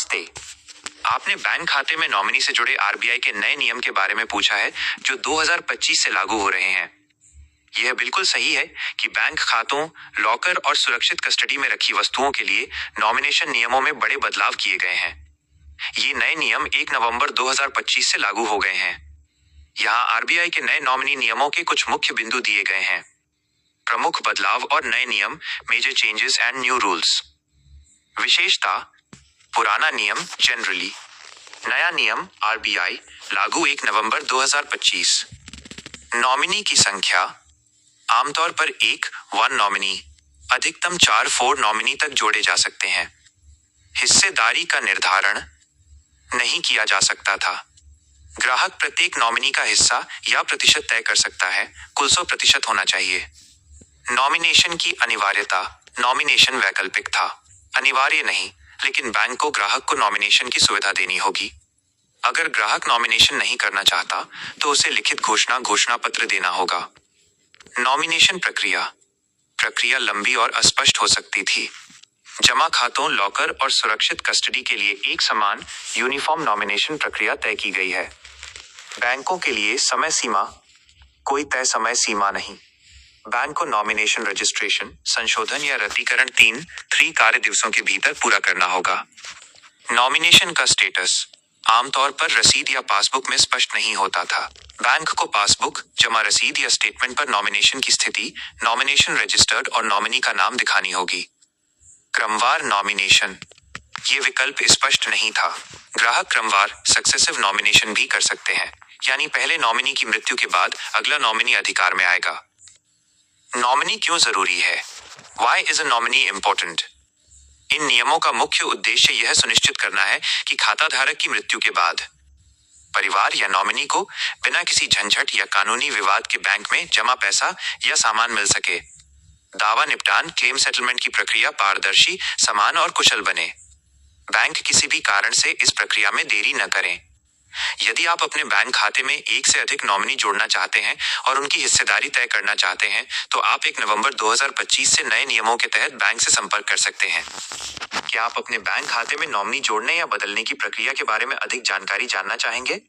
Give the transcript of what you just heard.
नमस्ते। आपने बैंक खाते में नॉमिनी से जुड़े आरबीआई के नए नियम के बारे में पूछा है जो 2025 से लागू हो रहे हैं। यह बिल्कुल सही है कि बैंक खातों, लॉकर और सुरक्षित कस्टडी में रखी वस्तुओं के लिए नॉमिनेशन नियमों में बड़े बदलाव किए गए हैं। ये नए नियम 1 नवंबर 2025 से लागू हो गए हैं। यहाँ आरबीआई के नए नॉमिनी नियमों के कुछ मुख्य बिंदु दिए गए हैं। प्रमुख बदलाव और नए नियम, major changes and new rules. विशेषता: पुराना नियम जनरली, नया नियम आरबीआई लागू 1 नवंबर 2025। नॉमिनी की संख्या: आमतौर पर 1 नॉमिनी, अधिकतम 4 नॉमिनी तक जोड़े जा सकते हैं। हिस्सेदारी का निर्धारण नहीं किया जा सकता था। ग्राहक प्रत्येक नॉमिनी का हिस्सा या प्रतिशत तय कर सकता है, कुल 100% होना चाहिए। नॉमिनेशन की अनिवार्यता: नॉमिनेशन वैकल्पिक था, अनिवार्य नहीं, लेकिन बैंक को ग्राहक को नॉमिनेशन की सुविधा देनी होगी। अगर ग्राहक नॉमिनेशन नहीं करना चाहता तो उसे लिखित घोषणा पत्र देना होगा। नॉमिनेशन प्रक्रिया लंबी और अस्पष्ट हो सकती थी। जमा खातों, लॉकर और सुरक्षित कस्टडी के लिए एक समान यूनिफॉर्म नॉमिनेशन प्रक्रिया तय की गई है। बैंकों के लिए समय सीमा: कोई तय समय सीमा नहीं। बैंक को नॉमिनेशन रजिस्ट्रेशन, संशोधन या रद्दीकरण 3 कार्य दिवसों के भीतर पूरा करना होगा। नॉमिनेशन का स्टेटस आमतौर पर रसीद या पासबुक में स्पष्ट नहीं होता था। बैंक को पासबुक, जमा रसीद या स्टेटमेंट पर नॉमिनेशन की स्थिति, नॉमिनेशन रजिस्टर्ड और नॉमिनी का नाम दिखानी होगी। क्रमवार नॉमिनेशन: ये विकल्प स्पष्ट नहीं था। ग्राहक क्रमवार सक्सेसिव नॉमिनेशन भी कर सकते हैं, यानी पहले नॉमिनी की मृत्यु के बाद अगला नॉमिनी अधिकार में आएगा। नॉमिनी क्यों जरूरी है? Why is a nominee important? इन नियमों का मुख्य उद्देश्य यह सुनिश्चित करना है कि खाता धारक की मृत्यु के बाद परिवार या नॉमिनी को बिना किसी झंझट या कानूनी विवाद के बैंक में जमा पैसा या सामान मिल सके। दावा निपटान, क्लेम सेटलमेंट की प्रक्रिया पारदर्शी, समान और कुशल बने। बैंक किसी भी कारण से इस प्रक्रिया में देरी न करें। यदि आप अपने बैंक खाते में एक से अधिक नॉमिनी जोड़ना चाहते हैं और उनकी हिस्सेदारी तय करना चाहते हैं, तो आप 1 नवंबर 2025 से नए नियमों के तहत बैंक से संपर्क कर सकते हैं। क्या आप अपने बैंक खाते में नॉमिनी जोड़ने या बदलने की प्रक्रिया के बारे में अधिक जानकारी जानना चाहेंगे?